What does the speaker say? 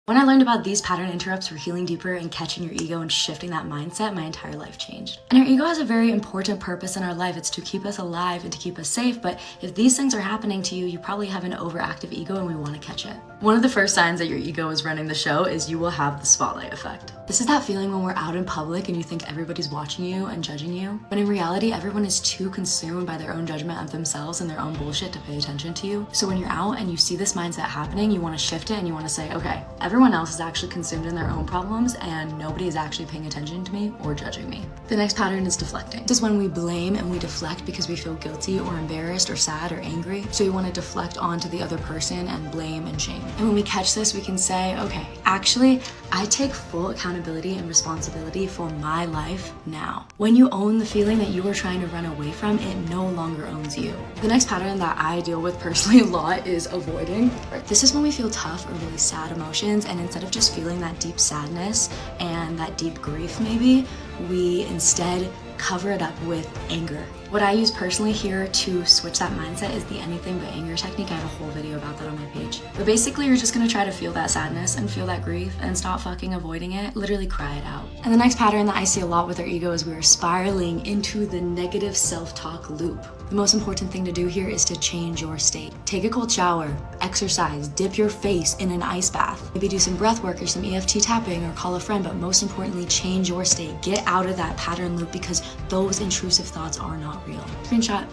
When I learned about these pattern interrupts for healing deeper and catching your ego and shifting that mindset, my entire life changed. And our ego has a very important purpose in our life. It's to keep us alive and to keep us safe. But if these things are happening to you, you probably have an overactive ego and we want to catch it. One of the first signs that your ego is running the show is you will have the spotlight effect. This is that feeling when we're out in public and you think everybody's watching you and judging you. But in reality, everyone is too consumed by their own judgment of themselves and their own bullshit to pay attention to you. So when you're out and you see this mindset happening, you want to shift it and you want to say, okay, everyone else is actually consumed in their own problems and nobody is actually paying attention to me or judging me. The next pattern is deflecting. This is when we blame and we deflect because we feel guilty or embarrassed or sad or angry. So we want to deflect onto the other person and blame and shame. And when we catch this, we can say, okay, actually, I take full accountability and responsibility for my life now. When you own the feeling that you are trying to run away from, it no longer owns you. The next pattern that I deal with personally a lot is avoiding. This is when we feel tough or really sad emotions, and instead of just feeling that deep sadness and that deep grief maybe, we instead cover it up with anger. What I use personally here to switch that mindset is the anything but anger technique. I have a whole video about that on my page. But basically, you're just gonna try to feel that sadness and feel that grief and stop fucking avoiding it. Literally cry it out. And the next pattern that I see a lot with our ego is we are spiraling into the negative self-talk loop. The most important thing to do here is to change your state. Take a cold shower, exercise, dip your face in an ice bath. Maybe do some breath work or some EFT tapping or call a friend, but most importantly, change your state. Get out of that pattern loop because those intrusive thoughts are not real. Screenshot.